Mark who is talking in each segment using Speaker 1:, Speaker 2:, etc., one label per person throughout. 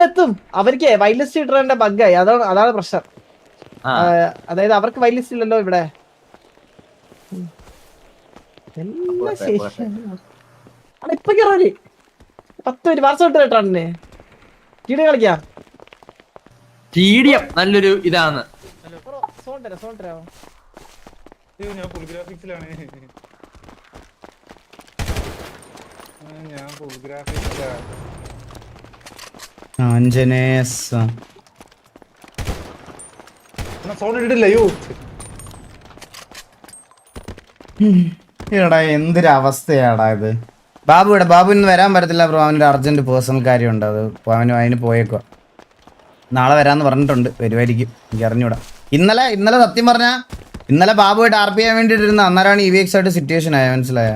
Speaker 1: എത്തും. അവർക്ക് white list ഇടേണ്ട ബഗ്ഗായി. അതാണ് പ്രശ്നം. അതായത് അവർക്ക് വൈറ്റ് ലിസ്റ്റ് ഇല്ലല്ലോ ഇവിടെ. ഇപ്പൊ കേറാല് 10 മിനിറ്റ് വാർത്ത വിട്ട് കേട്ടാണ് കീഴ കളിക്കാം.
Speaker 2: നല്ലൊരു ഇതാണ്.
Speaker 3: ഞാൻ ഫുൾ ഗ്രാഫിക്സിലാണ്.
Speaker 4: എടാ എന്തൊരവസ്ഥയാടാ ഇത്. ബാബുവിന് വരാൻ പറ്റത്തില്ല ബ്രോ. അവനൊരു അർജന്റ് പേഴ്സണൽ കാര്യമുണ്ട്. അത് അതിന് പോയേക്കുക. നാളെ വരാന്ന് പറഞ്ഞിട്ടുണ്ട്. വരുമായിരിക്കും, എനിക്ക് അറിഞ്ഞൂടാ. ഇന്നലെ സത്യം പറഞ്ഞാ ഇന്നലെ ബാബുവായിട്ട് RP ചെയ്യാൻ വേണ്ടിയിട്ടിരുന്ന അന്നേരമാണ് EVX ആയിട്ട് സിറ്റുവേഷൻ ആയ. മനസ്സിലായ?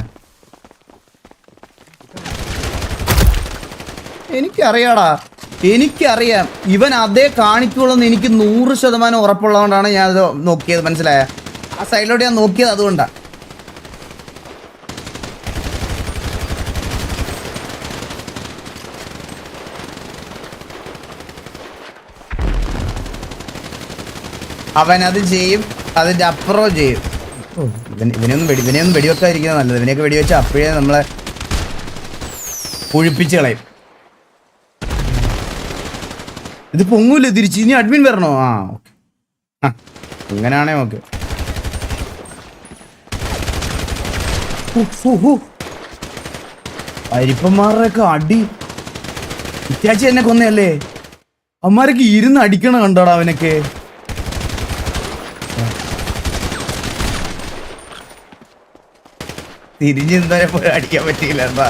Speaker 4: എനിക്കറിയാം ഇവൻ അതേ കാണിക്കുള്ളൂ എന്ന് എനിക്ക് 100% ഉറപ്പുള്ളതുകൊണ്ടാണ് ഞാനത് നോക്കിയത്. മനസ്സിലായ? ആ സൈഡിലോട്ട് ഞാൻ നോക്കിയത് അതുകൊണ്ടാണ്. അവനത് ചെയ്യും, അതിൻ്റെ അപ്പുറം ചെയ്യും. ഇവനെയൊന്നും വെടിവെക്കാതിരിക്കുന്നത് നല്ലത്. ഇവനെയൊക്കെ വെടിവെച്ച് അപ്പോഴേ നമ്മളെ ഒഴിപ്പിച്ച് കളയും. ഇത് പൊങ്ങൂല്ലേ തിരിച്ച്? ഇനി അഡ്മിൻ വരണോ? Okay, അങ്ങനെയാണേ okay. അരിപ്പന്മാരുടെയൊക്കെ അടി ഇത്യാച്ചി എന്നെ കൊന്നയല്ലേ. അമ്മാരൊക്കെ ഇരുന്ന് അടിക്കണം കണ്ടോടാ അവനൊക്കെ. തിരിഞ്ഞ് ഇന്നലെ പോയി അടിക്കാൻ പറ്റിയില്ല. എന്താ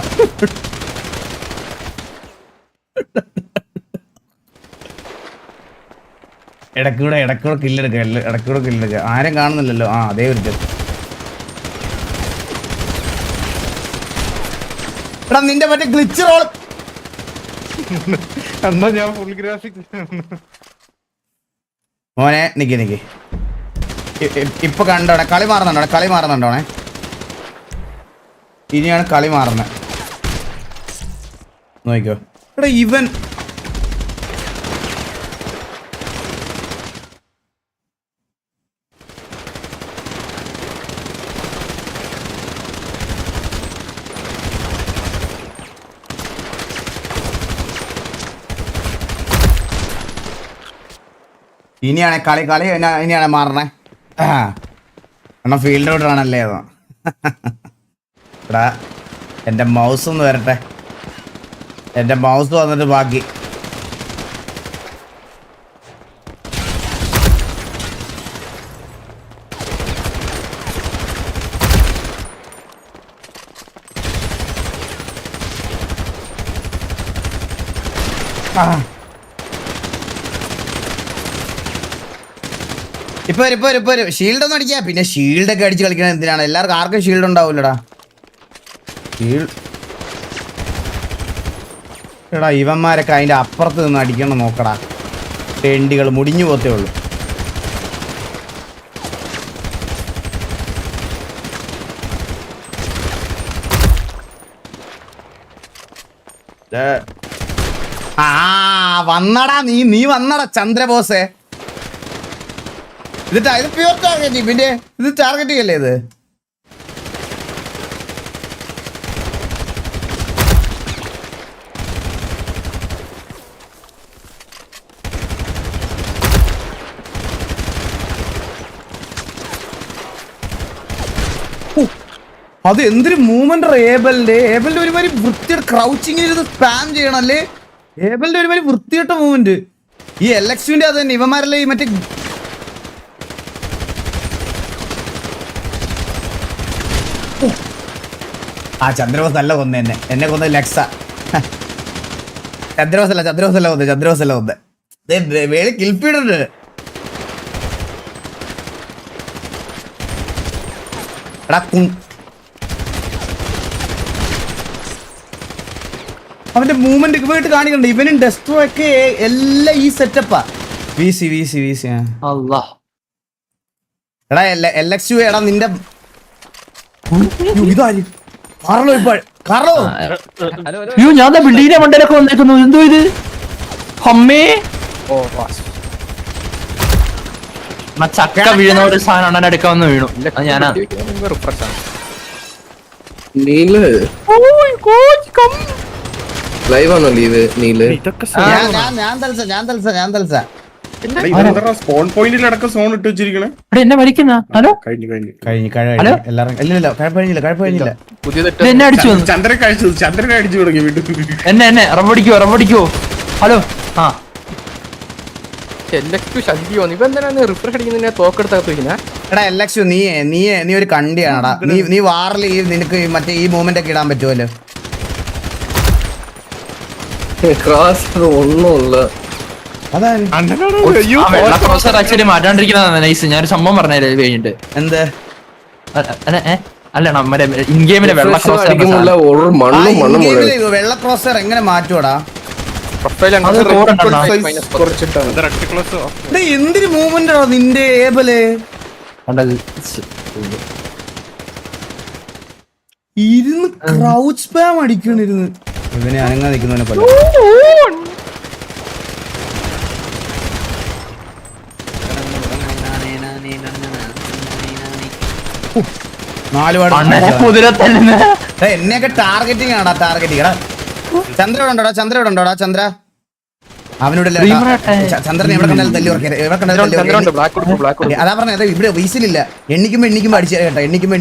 Speaker 4: ഇടക്കൂടെ കില്ലെടുക്കുക. ആരും കാണുന്നില്ലല്ലോ. അതേ ഒരു എടാ നിന്റെ മറ്റേ ഗ്ലിച്ച് റോൾ.
Speaker 3: എന്നാ ഞാൻ ഫുൾ ഗ്രാഫിക്സ്
Speaker 4: മോനെ നിക്ക് ഇപ്പൊ കണ്ടോടെ കളി മാറുന്നുണ്ടോണേ. ഇനിയാണ് കളി മാറുന്നത്. നോക്കിക്കോ. എടാ ഇവൻ ഇനിയാണ് കളി ഇനിയാണ് മാറണേ. എന്നാ ഫീൽഡ് ഔട്ടാണല്ലേ അതോ. എടാ എൻ്റെ മൗസ് ഒന്ന് വരട്ടെ. എൻ്റെ മൗസ് വന്നിട്ട് ബാക്കി. ഇപ്പൊ ഷീൽഡ് ഒന്നും അടിക്കാം. പിന്നെ ഷീൽഡൊക്കെ അടിച്ച് കളിക്കണം എന്തിനാണ്? എല്ലാവർക്കും ആർക്കും ഷീൽഡ് ഉണ്ടാവൂലടാ. എടാ ഇവന്മാരൊക്കെ അതിൻ്റെ അപ്പുറത്ത് നിന്ന് അടിക്കണം നോക്കടാ. ടെണ്ടികൾ മുടിഞ്ഞു പോത്തേ ഉള്ളൂ. വന്നടാ നീ വന്നടാ ചന്ദ്രബോസേ. ഇത് പ്യൂർ ടാർഗറ്റിംഗ്. പിന്നെ ഇത് ടാർഗറ്റിംഗ് അല്ലേ ഇത്? അത് എന്തൊരു മൂവ്മെന്റ്. ഏബലിന്റെ ഒരുമാതിരി വൃത്തിയുടെ ക്രൗച്ചിങ് ചെയ്ത് സ്പാം ചെയ്യണല്ലേ. ഏബലിന്റെ ഒരുമാതിരി വൃത്തിയിട്ട മൂവ്മെന്റ്. ഈ LX-ന്റെ അത് തന്നെ. ഇവന്മാരല്ലേ ഈ മറ്റേ ചന്ദ്രബോസ് നല്ല കൊന്ന എന്നെ കൊന്ന ലക്സ. ചന്ദ്രബോസല്ല കൊന്ന വേളി കിൽപ്പിടുണ്ട്. എടാ അവന്റെ മൂവ്മെന്റ് പോയിട്ട് കാണിക്കണ്ട. ഇവനും ഡെസ്ട്രോ ഒക്കെ എല്ലാം ഈ സെറ്റപ്പാ. VC എടാ LX എടാ നിന്റെ ഇതാര് കാർലോ ഞാൻ ബിൽഡിങ്ങിന്റെ മണ്ടയിലൊക്കെ വന്നേക്കുന്നു. എന്തോ ഇത്
Speaker 2: അമ്മേ ചക്ക വീഴുന്ന ഒരു സാധനം അണ്ണൻ എടുക്കാമെന്ന് വീണു അത് ഞാനാ
Speaker 5: നീല് ലൈവ് ആണോ ലീവ് നീല്
Speaker 4: ഞാൻ തൽസ
Speaker 3: സ്പോൺ പോയിന്റിലടക്കം സോൺ ഇട്ട് വെച്ചിരിക്കണേ.
Speaker 2: എന്നെ വലിക്കുന്ന ഹലോ
Speaker 3: കഴിഞ്ഞു.
Speaker 4: എല്ലാരും ഇല്ല കുഴപ്പമില്ല
Speaker 2: എന്നെ അടിച്ചു വന്നു.
Speaker 3: ചന്ദ്രനെ അടിച്ചു തുടങ്ങി വീട്ടിൽ.
Speaker 2: എന്നെ റബ്ബടിക്കോ ഹലോ ആ
Speaker 4: എടാ എലക്ഷൻ നീ ഒരു കണ്ടിയാണടാ. നീ വാറിൽ നിനക്ക് മറ്റേ ഈ മൂവ്മെന്റ് ഒക്കെ ഇടാൻ പറ്റുമല്ലോ.
Speaker 5: ഒന്നുമില്ല.
Speaker 2: വെള്ള ക്രോസർ ആക്ച്വലി മാറ്റാണ്ടിരിക്കുന്നതാണ് നൈസ്. ഞാനൊരു സംഭവം പറഞ്ഞത് കഴിഞ്ഞിട്ട്
Speaker 4: എന്ത്
Speaker 2: അല്ല നമ്മുടെ ഇൻ ഗെയിമിലെ വെള്ള ക്രോസർ
Speaker 4: വെള്ള ക്രോസർ എങ്ങനെ മാറ്റുവടാ? എന്തിന് മൂവ്മെന്റ് ആണോ നിന്റെ ഏബല്? ഇരുന്ന് ക്രൗച്ച് സ്പാം അടിക്കണിരുന്ന് ഇവനെ അനങ്ങാ നിൽക്കുന്നവനെ പോലെ. എന്നെയൊക്കെ ടാർഗറ്റിംഗ് ആണോ? ടാർഗറ്റിംഗ് ചന്ദ്ര ഇവിടെ ഉണ്ടോടാ? ചന്ദ്ര അവനോട് ചന്ദ്രനെ എവിടെ കണ്ടാലും തല്ലി അതാ പറഞ്ഞത്. ഇവിടെ വീസിലില്ല. എണ്ണിക്കുമ്പോ അടിച്ചു കേട്ടോ. എണ്ണിക്കുമ്പോ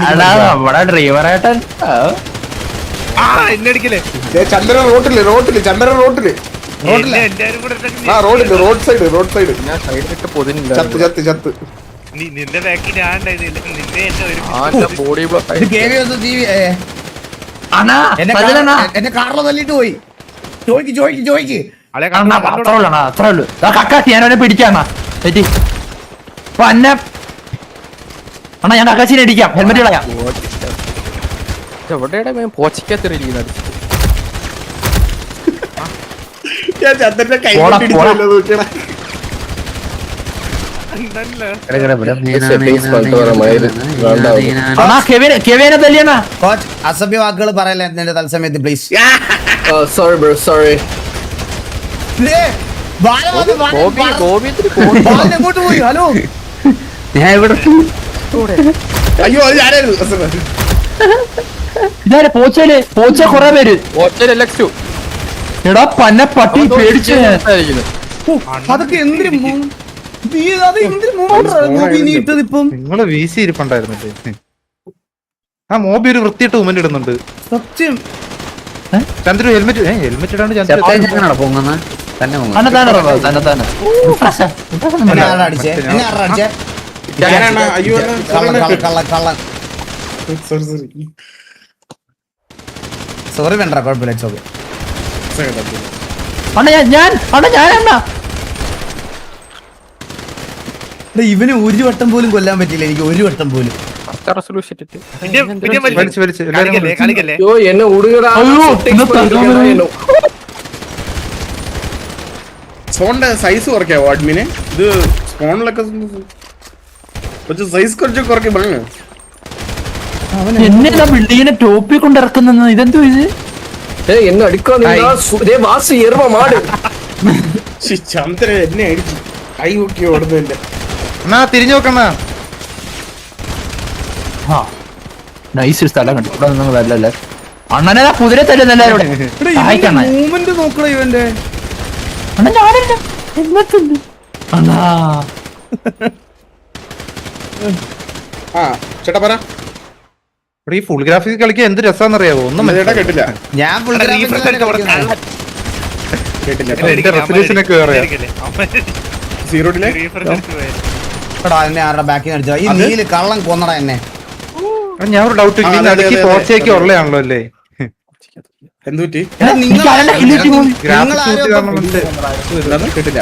Speaker 3: ചന്ദ്രൻ റോഡില് ചന്ദ്രൻ റോഡില് റോഡ് സൈഡ് ചത്ത്
Speaker 6: നിന്റെ ബാക്കി ഞാൻ
Speaker 4: എന്നെ കാറിലോ തല്ലിട്ട് പോയി. ചോയ്ക്ക്
Speaker 2: ഞാനെ പിടിക്കാണ തെറ്റി അന്ന അണ്ണാ ഞാൻ അക്കാശിനെ അടിക്കാം. ഹെൽമെറ്റ് കളയാം.
Speaker 5: എവിടെയാണ് പോച്ചിക്കത്തിരിക്കുന്നത്?
Speaker 4: അസഭ്യ വാക്കുകൾ പറയല്ലേ എന്റെ തത്സമയത്ത് പ്ലീസ്.
Speaker 5: Sorry bro sorry.
Speaker 4: എങ്ങോട്ട് പോയി? ഹലോ
Speaker 2: ഞാൻ ഇവിടെ
Speaker 3: അയ്യോ അത് ഞാനായിരുന്നു.
Speaker 2: ഇതാരെ പോച്ച കൊറേ പേര് എടാ പന്ന പട്ടി പേടിച്ചു.
Speaker 4: അതൊക്കെ എന്തിനും ഇട്ടതിപ്പം
Speaker 3: നിങ്ങള് വീശി ഇരിപ്പുണ്ടായിരുന്നില്ലേ? ആ മോബി ഒരു വൃത്തിയിട്ട് ഉമ്മൻ ഇടുന്നുണ്ട്.
Speaker 4: സത്യം.
Speaker 3: ചന്ദ്രു ഹെൽമെറ്റ് ഇടാണ്ട് ചന്ദ്ര
Speaker 4: സോറി വേണ്ട കുഴപ്പമില്ല. ഇവന് ഒരു വട്ടം പോലും കൊല്ലാൻ പറ്റില്ല. എനിക്ക് ഒരു വട്ടം പോലും.
Speaker 5: എന്നെ
Speaker 3: സ്പോണിന്റെ സൈസ് കുറയ്ക്കാവോ അഡ്മിനെ? ഇത് സ്പോണിലൊക്കെ കുറച്ച് സൈസ് കുറയ്ക്കും പറഞ്ഞു.
Speaker 2: എന്നെ ബിൽഡിങ്ങിനെ ടോപ്പി കൊണ്ടിറക്കുന്ന ഇതെന്തോ ഇത്?
Speaker 5: എന്നെ അടിക്കാൻ
Speaker 3: ചന്ദ്രൻ എന്നെ അടിച്ചു കൈ നോക്കി ഓടുന്നില്ല. എന്നാ തിരിഞ്ഞു നോക്കണ.
Speaker 2: നൈസ് സ്ഥലം കണ്ടു. ഇവിടെ നിങ്ങൾ അല്ലല്ലേ അണ്ണനെ കുതിര തല്ലുന്ന എല്ലാവരും
Speaker 4: മൂവ്മെന്റ് നോക്കണ ഇവന്റെ.
Speaker 2: അണ്ണൻ ഞാനില്ല അണ്ണാ.
Speaker 3: ആ ചേട്ടാ പറ. ഈ ഫുൾ ഗ്രാഫിക്സ് കളിക്കാൻ എന്ത് രസാന്നറിയാവോ? ഒന്നും ചേട്ടാ കേട്ടില്ല.
Speaker 4: ഞാൻ ഫുൾ ആരുടെ ബാക്കിൽ അടിച്ചോ? ഈ നീല് കള്ളം കൊന്നടാ എന്നെ.
Speaker 3: ഞാൻ ഒരു ഡൗട്ട് പോച്ചയൊക്കെ ഉള്ളതാണല്ലോ അല്ലേ? എന്തുപറ്റി?
Speaker 4: കേട്ടില്ല.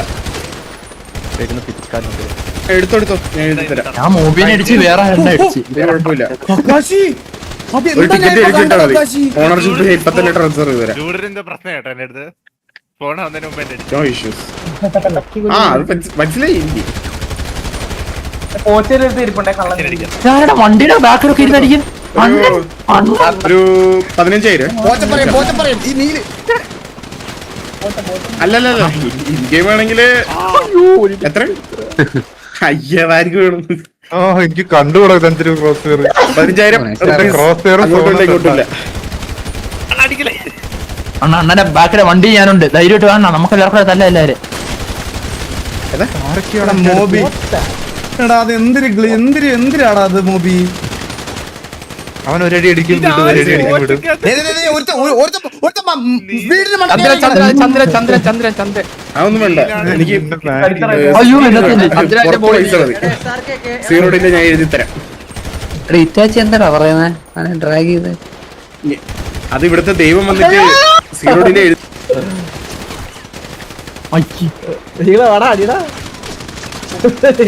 Speaker 3: എടുത്തോടുത്തോ ഞാൻ എഴുതി തരാം.
Speaker 2: ഞാൻ മൊബൈൽ അടിച്ച് വേറെ അടിച്ച്
Speaker 3: കുഴപ്പമില്ല. ഓണർഷിപ്പ് 10 ലിറ്റർ റിസർവ് ചെയ്ത് തരാം.
Speaker 6: പ്രശ്നം കേട്ടോ എന്റെ അടുത്ത് ഫോൺ വന്നതിന് മുമ്പ്
Speaker 3: നോ ഇഷ്യൂസ്. ആ അത് മനസ്സിലായി എനിക്ക്.
Speaker 2: വണ്ടിയുടെ ബാക്കിലൊക്കെ ഇരുന്നടിക്കും.
Speaker 3: ഒരു 15,000.
Speaker 7: അല്ലല്ല ഇൻ ഗെയിം ആണെങ്കില് എത്ര അയ്യായിരം വേണം.
Speaker 3: ആ എനിക്ക് കണ്ടുകൂടാ അഞ്ച് ക്രോസ് കയറി
Speaker 7: 15,000
Speaker 3: ക്രോസ് കയറി
Speaker 7: അങ്ങോട്ടും ഇങ്ങോട്ടുമില്ല.
Speaker 6: അടിക്കലേ
Speaker 2: അണ്ണന്റെ ബാക്കിലെ വണ്ടി ഞാനുണ്ട്, ധൈര്യമായിട്ട് വേണം, നമുക്ക് എല്ലാവർക്കും തല്ല എല്ലാവരും.
Speaker 4: എടാ മോബി, എടാ അത് എന്തിനാടാ അത് മോബി?
Speaker 3: അവൻ ഒരടി അടിക്കും വിടും, ഒരടി അടിക്കും വിടും.
Speaker 7: അതൊന്നും വേണ്ട, എനിക്ക്
Speaker 2: അയ്യോ
Speaker 7: പുറത്ത് പൈസ മതി. സീറോഡിന്റെ ഞാൻ എഴുതി തരാം.
Speaker 5: ഇറ്റാച്ചി എന്താടാ പറയുന്നത് ഡ്രാഗ് ചെയ്ത്?
Speaker 7: അത് ഇവിടുത്തെ ദൈവം വന്നിട്ട് സീറോഡിന്റെ എഴുതി.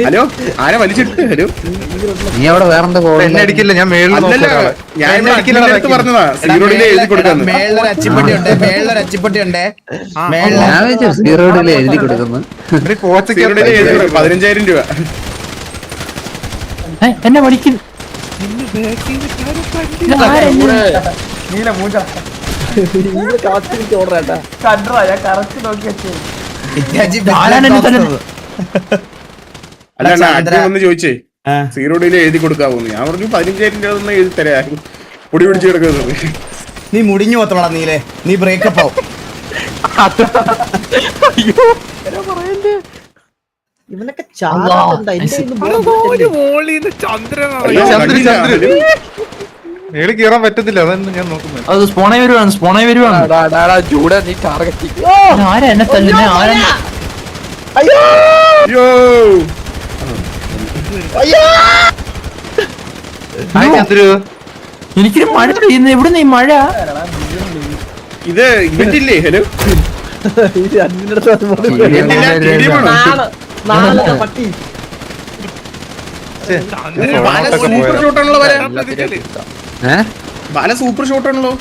Speaker 7: ഹലോ ആരാ വലിച്ചിട്ട്? ഹലോ
Speaker 5: നീ അവിടെ വേറെന്താ
Speaker 3: എന്നെ അടിക്കില്ല, ഞാൻ മേളിൽ
Speaker 7: അല്ലല്ല, ഞാൻ ഇവിടെ അടിക്കില്ല എടുത്ത് പറഞ്ഞതാ. സീറോഡിന്റെ എഴുതി കൊടുക്കാന്ന്.
Speaker 4: മേളിലൊരു അച്ചിപ്പട്ടി ഉണ്ട്.
Speaker 5: ഞാൻ വെച്ചു സീറോഡിലെ എഴുതി കൊടുക്കുന്നു.
Speaker 7: സീറോഡിന്റെ എഴുതി കൊടുക്കും 15,000 രൂപ.
Speaker 2: എന്നെ പഠിക്കുന്നു.
Speaker 7: അല്ല അച്ഛൻ ഒന്ന് ചോദിച്ചേ സീറോഡിലെ എഴുതി കൊടുക്കാവൂന്ന്. ഞാൻ പറഞ്ഞു 15,000 രൂപ ഒന്ന് എഴുതി തരാ. പൊടി പിടിച്ച് കിടക്കുന്നത്.
Speaker 4: നീ മുടിഞ്ഞു പോത്തോളാ നീലേ, നീ ബ്രേക്കപ്പ് ആവും.
Speaker 1: ഇവനൊക്കെ ചാടാറുണ്ട്.
Speaker 3: മേളിൽ കയറാൻ പറ്റത്തില്ല, അതാണ് ഞാൻ നോക്കുന്നത്.
Speaker 2: അത് സ്പോണേ വരുവാണ്. ആരാ എന്നെ തല്ലുന്നേ?
Speaker 7: അയ്യോ
Speaker 2: എനിക്കൊരു മഴ പെയ്യുന്നു. എവിടുന്ന് ഈ മഴ?
Speaker 7: ഇത് ഇവന്റ് ഇല്ലേ? ഹലോ
Speaker 1: പട്ടി
Speaker 7: സൂപ്പർ ഷോട്ടാണല്ലോ ബാല, സൂപ്പർ ഷോട്ടാണല്ലോ.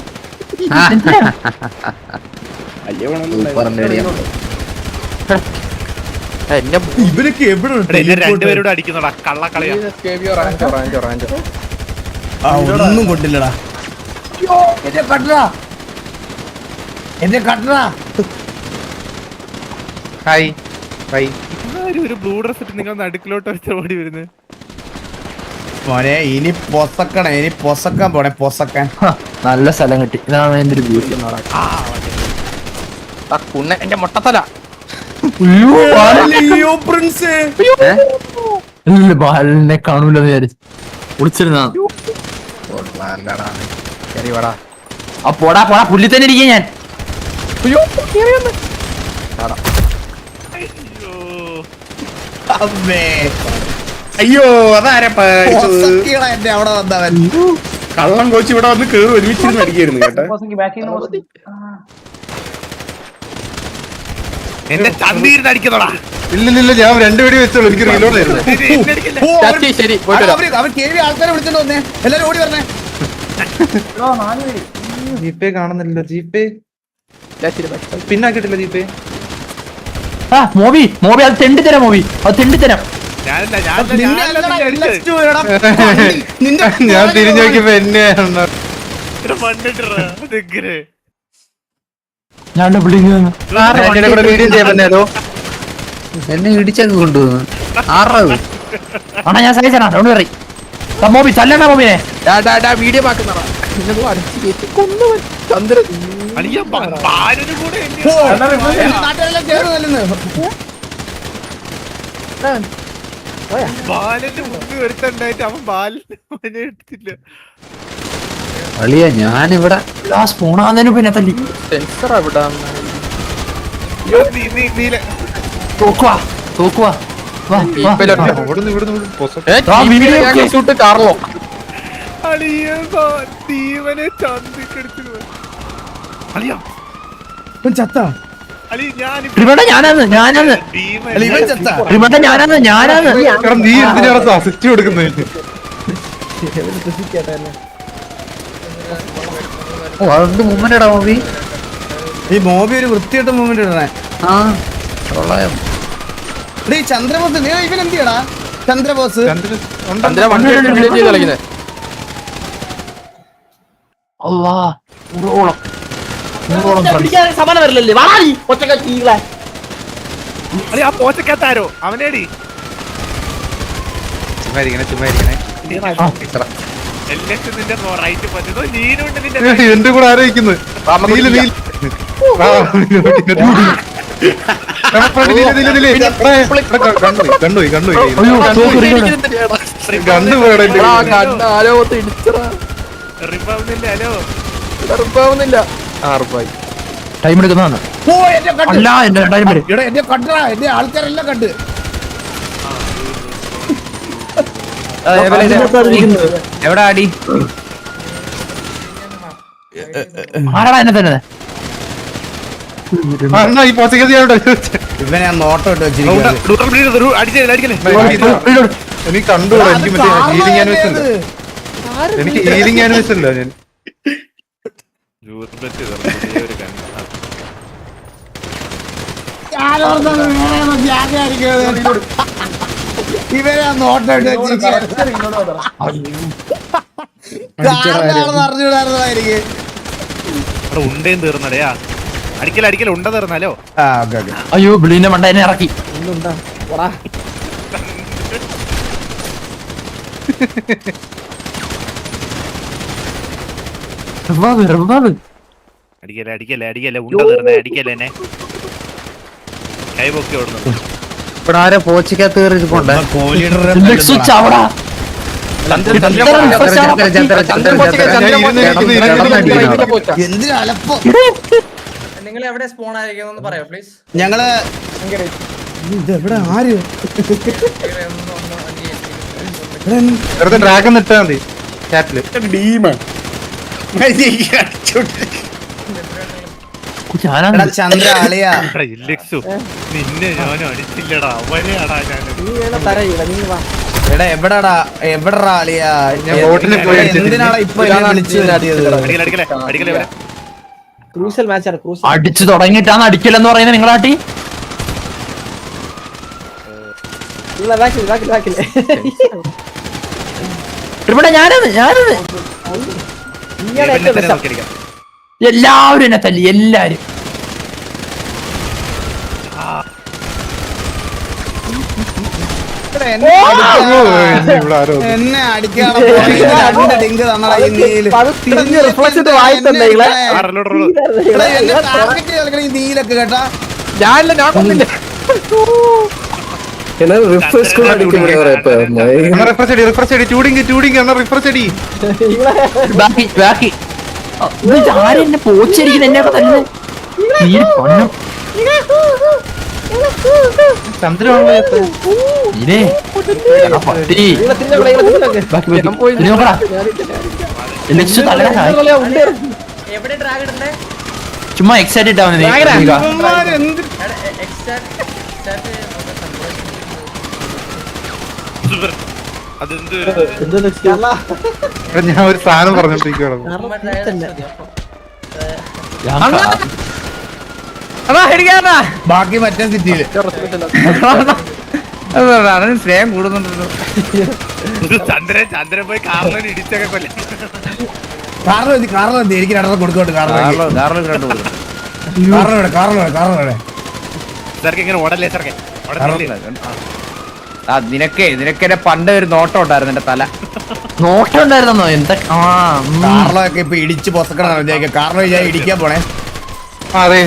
Speaker 4: ഇവരൊക്കെ എവിടെ
Speaker 6: രണ്ടുപേരോട് അടിക്കുന്നോടാ കള്ളക്കളിയാ.
Speaker 4: ഒന്നും കൊണ്ടില്ലടാ. എന്റെ കട്ടറാ.
Speaker 3: Hi bye.
Speaker 6: ഒരു ബ്ലൂ ഡ്രസ് ഇട്ട് നിങ്ങൾ നടുക്കിലോട്ട് വെച്ച ഓടി വരുന്നത്.
Speaker 4: മോനെ ഇനി പൊസക്കാൻ പോണേ, പൊസക്കാൻ.
Speaker 2: നല്ല സ്ഥലം കിട്ടി. ഇതാണ് എന്റെ ഒരു ബ്യൂട്ടി.
Speaker 5: എന്റെ മുട്ടത്തല
Speaker 2: ബാലിനെ കാണൂലെന്ന് വിചാരിച്ചു വിളിച്ചിരുന്ന. പോടാ പുള്ളി തന്നെ ഇരിക്കുക ഞാൻ.
Speaker 7: അയ്യോ അതാരാ
Speaker 4: എന്റെ അവിടെ വന്നവൻ
Speaker 7: കള്ളം കോച്ച് ഇവിടെ വന്ന് കേറി ഒരുമിച്ചിരുന്ന് അടിക്കായിരുന്നു കേട്ടോ.
Speaker 6: എന്റെ ചന്തിരുന്ന് അടിക്കുന്നോടാ.
Speaker 3: ഇല്ലില്ല, ഞാൻ രണ്ടു വെടി വെച്ചോളൂ, എനിക്ക് റീലോഡ് ആയിരുന്നു.
Speaker 4: അവൻ കേവി ആൾക്കാരെ വിളിച്ചോണ്ട് വന്നേ, എല്ലാരും ഓടി വരണേ.
Speaker 3: ജീപ്പേ കാണുന്നില്ല, ജീപ്പേ പിന്നാക്കിട്ടില്ല ജീപ്പേ.
Speaker 2: മോബി അത് തെണ്ടിത്തരാം.
Speaker 3: ഞാൻ തിരിഞ്ഞു നോക്കിയപ്പോ എന്നെയാണ്.
Speaker 2: ഞാൻ
Speaker 3: വീഡിയോ ചെയ്യാൻ പറ്റാലോ.
Speaker 5: എന്നെ ഇടിച്ചൊക്കെ കൊണ്ടുവന്നു. ആറത്
Speaker 2: ആണോ ഞാൻ സഹിച്ചാ ഡൗണ്ട് കയറി. മോബി തല്ലണ മോബിനെ.
Speaker 5: വീഡിയോ ചന്ദ്രൻ
Speaker 4: നാട്ടുകാരെല്ലാം കേറുന്നല്ലെന്ന്.
Speaker 6: ബാലന്റെ മുമ്പ് ഒരുത്തുണ്ടായിട്ട് അവൻ ബാലനെ എടുത്തില്ല.
Speaker 5: അളിയ ഞാനിവിടെ
Speaker 2: സ്പോണാന്നതിന് പിന്നെ തല്ലി.
Speaker 5: സെൻസർ എവിടെ?
Speaker 2: തോക്കുവാ
Speaker 3: ഇവിടുന്ന്
Speaker 5: കാർലോ
Speaker 6: ദീവനെ ചന്തിക്കെടുത്തു.
Speaker 4: ചത്ത
Speaker 2: ഇവിടെ ഞാനാന്ന്
Speaker 3: നീ എന്തിനാണ് അസിസ്റ്റ് കൊടുക്കുന്നത്?
Speaker 5: അത് മൂവ്മെന്റ് ഇടാ മൂവി.
Speaker 4: ഈ മോബി ഒരു വൃത്തിയായിട്ട് മൂവ്മെന്റ് ഇടണേ. ചന്ദ്രബോസ് ഇവൻ എന്ത് ചെയ്യടാ? ചന്ദ്രബോസ്
Speaker 1: സമാനം വരില്ലല്ലേ വാടി ഒറ്റ കീകളെ
Speaker 6: അല്ലെ ആ പോച്ചക്കകത്താരോ അവനേടി
Speaker 3: ചുമ്മാ ഇരിക്കണേ
Speaker 6: എല്ലാറ്റും നിന്റെ റൈറ്റ് പറ്റുന്നു നീനുണ്ട് നിന്റെ
Speaker 3: എന്റെ കൂടെ ആരോഗ്യക്കുന്നു
Speaker 6: റിപ്പൗണ്ടിന്റെ ഹലോ
Speaker 2: ടൈം എടുക്കുന്നതാണ് അല്ല എന്റെ 2000 പേര്
Speaker 4: എടാ എന്നെ കണ്ടാ എന്റെ ആൾക്കാരെല്ലാം കണ്ട്
Speaker 2: എവിടെ അടി ആരാടാ എന്നെ തന്നെ
Speaker 3: ഈ പോസിക്കോ
Speaker 4: ഇവനെ ഞാൻ നോട്ടം ഇട്ട് വെച്ചിരിക്കുന്നത്
Speaker 3: എനിക്ക് കണ്ടുകൂടാ എനിക്ക് മറ്റേ ഹീലിംഗ് ആനിവേഴ്സറി ഉണ്ട് എനിക്ക് ഹീലിംഗ് ആനിവേഴ്സറി ഇല്ല ഞാൻ
Speaker 4: ഇവനെ ഞാൻ നോട്ടം ഇട്ട് അറിഞ്ഞൂടായിരുന്നതായിരിക്കും
Speaker 6: ഉണ്ടേം തീർന്നടയാ അടിക്കല ഉണ്ട തീർന്നാലോ
Speaker 4: ആ ഓക്കെ ഓക്കെ
Speaker 2: അയ്യോ ബ്ലീന്റെ മണ്ട എന്നെ ഇറക്കി
Speaker 6: അടിക്കല ഉണ്ട തീർന്നേ അടിക്കല എന്നെ കൈപൊക്കി ഓടുന്നു
Speaker 5: ഇവിടെ ആരോ പോച്ചക്കകത്ത് കയറി ഇരിപ്പുണ്ട്
Speaker 2: സ്വിച്ച് അവിടെ
Speaker 4: എന്തിനാ അലപ്പോ
Speaker 8: നിങ്ങൾ എവിടെ സ്പോൺ ആയിരിക്കും പറയാം പ്ലീസ്.
Speaker 4: ഞങ്ങള് ഇതെവിടെ ആര്
Speaker 3: വെറുതെ ഡ്രാഗൺ ഇട്ടാ മതി ചാറ്റില്
Speaker 4: എടാ ചന്ദ്ര അളിയാ
Speaker 6: ഇല്ലക്സു നിന്നെ ഞാൻ അടിച്ചില്ലടാ അവനെയാടാ ഞാൻ
Speaker 4: എടാ എവിടെടാ അളിയാ
Speaker 3: ഞാൻ ബോട്ടിൽ പോയി
Speaker 4: എന്തിനാടാ ഇപ്പൊ എന്നെ വിളിച്ചു വരുത്തിയത്
Speaker 6: അടിക്കല
Speaker 1: ക്രൂഷ്യൽ മാച്ചാണ് ക്രൂഷ്യൽ
Speaker 2: അടിച്ചു തുടങ്ങിയിട്ടാണ് അടിക്കലെന്ന് പറയുന്നത് നിങ്ങളാട്ടി ഇവിടെ ഞാനത് എല്ലാവരും എന്നെ തല്ലി എല്ലാരും
Speaker 4: എന്നെ അടിക്കാണ് ഡിങ്ക് തന്നടാ ഈ നീല്
Speaker 1: തിരിഞ്ഞ് റിഫ്ലക്ഷൻ വായിത്തന്നെ
Speaker 4: എന്നെ ടാർഗറ്റ് കളിക്കണ ഈ നീലൊക്കെ കേട്ടാ
Speaker 1: ഞാൻ കൊന്നില്ല
Speaker 3: റിഫ്രഷ് അടി ടൂഡിങ് എന്ന റിഫ്രഷ് അടി
Speaker 2: ബാക്കി ആരെന്നെ പോച്ചിരിക്കുന്ന എന്നെയൊക്കെ തന്നെ നീ പൊണ്ണം
Speaker 3: ചന്ദ്രൻ
Speaker 2: ഇതേ പട്ടി
Speaker 8: എവിടെ ഡ്രാഗ് ഇടണ്ടേ?
Speaker 2: ചുമ്മാ എക്സൈറ്റഡ് ആവുന്നത്
Speaker 3: ഞാൻ ഒരു സാധനം പറഞ്ഞോണ്ടിരിക്കുകയാണ്
Speaker 4: ബാക്കി മറ്റേ സിറ്റിയില്
Speaker 5: സ്നേഹം കൂടുന്നുണ്ടല്ലോ.
Speaker 6: ചന്ദ്രൻ പോയി കാറിൽ ഇടിച്ചൊക്കെ കൊല്ലേ
Speaker 4: കാറിലെന്തി എനിക്ക് രണ്ടെണ്ണം കൊടുക്കോട്ട് കാറിലെവിടെ
Speaker 6: സാർക്ക് ഇങ്ങനെ ഓടല്ലേ സാർക്ക്
Speaker 5: നിനക്കെന്നെ പണ്ട് ഒരു നോട്ടം ഉണ്ടായിരുന്നു എന്റെ തല.
Speaker 2: നോട്ടം ഉണ്ടായിരുന്നോ എന്താ
Speaker 4: കാറിലൊക്കെ ഇപ്പൊ ഇടിച്ച് പൊസക്കണം കാറിൽ ഞാൻ ഇടിക്കാൻ പോണേ
Speaker 3: അതെ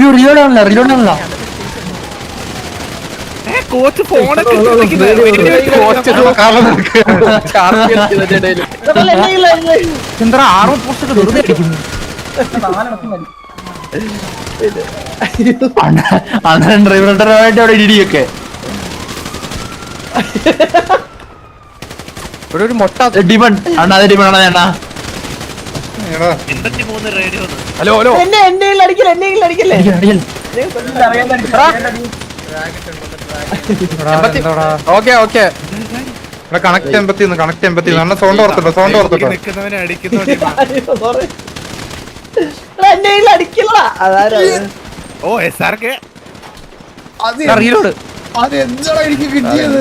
Speaker 2: റിലോഡാണല്ലോ
Speaker 6: കോച്ച് ഫോണൊക്കെ
Speaker 2: എന്താ 6 പോസ്റ്റൊക്കെ വെറുതെ അടിക്കുന്നു അണ്ണൻ ഡ്രൈവറായിട്ട് അവിടെ ഇടിയൊക്കെ
Speaker 5: ഇവിടെ ഒരു മൊട്ട
Speaker 2: ഡിമൺ അണ്ണാ അതെ ഡിമൺ ആണോ ചേട്ടാ
Speaker 6: 83 റേഡിയോ
Speaker 5: ഹലോ ഹലോ
Speaker 1: എന്നെ അടിക്കല്ലേ
Speaker 5: ഓക്കെ ഓക്കെ
Speaker 3: കണക്ട് എമ്പത്തി അണ്ണ സൗണ്ട് ഓർത്തിട്ടോ
Speaker 6: നിൽക്കുന്നവനെ അടിക്കുന്നോണ്ട്
Speaker 1: എന്നെ അടിക്കില്ല അതാരാ
Speaker 6: ഓ എസ് ആർക്ക്
Speaker 5: റീലോഡ്
Speaker 4: അത് എന്താടാ എനിക്ക് കിട്ടിയത്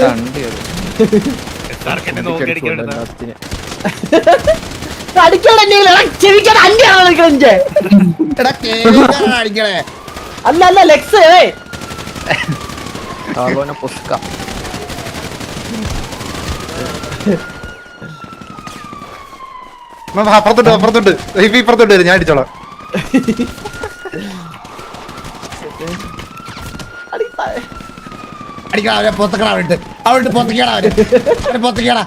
Speaker 6: സാർക്കെന്നെ നോക്കി അടിക്കണ്ട
Speaker 1: ചെവിക്കാൻ അന്യാണ് കളിക്കണേ
Speaker 4: എടാ കേറിയിട്ടാണ് അടിക്കണേ.
Speaker 1: അല്ല അല്ല ലെക്സ്
Speaker 3: അപ്പുറത്തോട്ട് ഇപ്പുറത്തോട്ട് വരും, ഞാൻ അടിച്ചോളാം.
Speaker 4: അടിക്കടാ അവരെ, പൊത്തക്കടാ അവിട്ട് പൊത്തക്കടാ അവര് പൊത്തക്കടാ.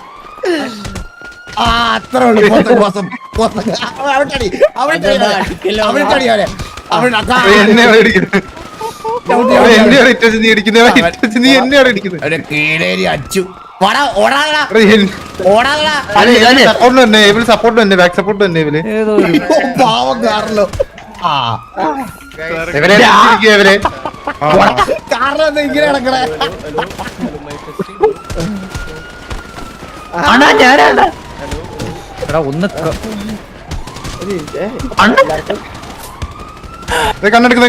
Speaker 4: ആ അത്ര ഉള്ളു. അവിട്ടടി അവരെ
Speaker 3: എന്നെ അടിക്കുന്നത് നീ അടിക്കുന്നത്, നീ എന്നെയാണ് അടിക്കുന്നത്.
Speaker 4: അവരെ കീഴേരി അടിച്ചു. ഓടാ
Speaker 3: സപ്പോർട്ട് തന്നെ ഇവര്, സപ്പോർട്ട് തന്നെ, ബാക്ക് സപ്പോർട്ട് തന്നെ ഇവര്.
Speaker 4: പാവം കാറിലോ. ആ
Speaker 3: ഇവരെ അടിച്ചിരിക്കുക ഇവരെ.
Speaker 4: കാരണം ഇങ്ങനെ കിടക്കണേ.
Speaker 2: അണ്ണാ ഞാനാണ് ഒന്ന്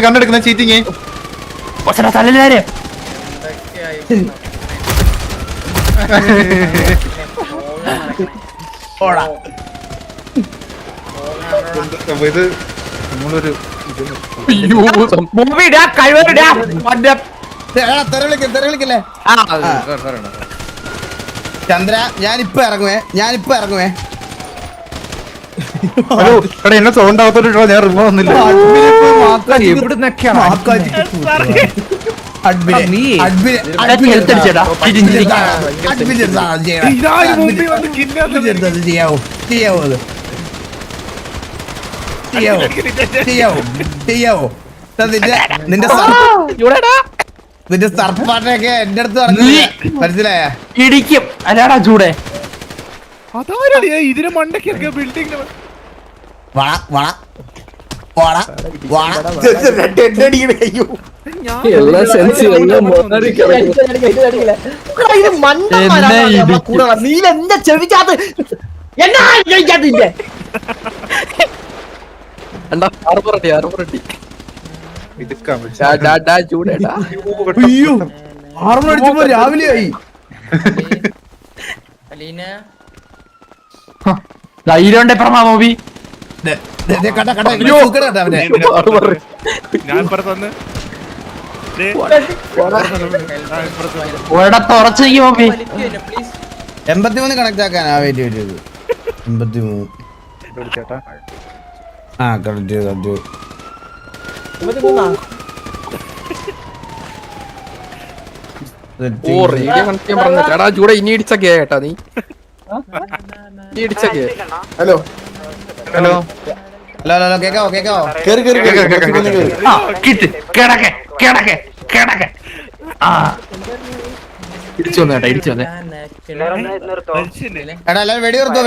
Speaker 3: കണ്ണെടുക്കുന്ന ചീറ്റിങ്.
Speaker 2: തലേ
Speaker 4: ഓടാ
Speaker 3: ഇത് നമ്മളൊരു
Speaker 4: തെരവിളിക്കല്ലേ. ചന്ദ്ര ഞാനിപ്പോ ഇറങ്ങുവേ.
Speaker 3: ഹലോ എടാ, എന്നെ സൗണ്ട് ആവത്തോട്ടോ, ഞാൻ റിമോ വന്നില്ല.
Speaker 4: നിന്റെ സർപ്പാട്ടൊക്കെ എന്റെ അടുത്ത് പറഞ്ഞു, മനസ്സിലായ?
Speaker 2: ഇടിക്കും അല്ലാടാ ചൂടെ.
Speaker 6: അതാരടി ഇതിന് മണ്ടയ്ക്ക് ബിൽഡിംഗ്
Speaker 1: നീലെന്താ ചെവിക്കാത്ത എന്നാ ചോദിക്കാത്തില്ലേ?
Speaker 4: രാവിലെ ആയി.
Speaker 8: അലീന
Speaker 2: ധൈര്യം പ്രമാ മൂവി
Speaker 6: ഞാൻ പുറത്തുവന്ന്
Speaker 2: ഉറച്ചിരിക്കും മൂവി.
Speaker 8: പ്ലീസ്
Speaker 4: 83 കണക്ട് ആക്കാനാ. വെയിറ്റ് 83. ആ കണക്ട് ചെയ്തു.
Speaker 7: ഹലോ
Speaker 3: ഹലോ
Speaker 4: ഹലോ കേക്കാവോ
Speaker 2: കിടക്കെ ഇടിച്ചു വന്നേ.
Speaker 4: എടാ എല്ലാരും വെടി നിർത്തോ.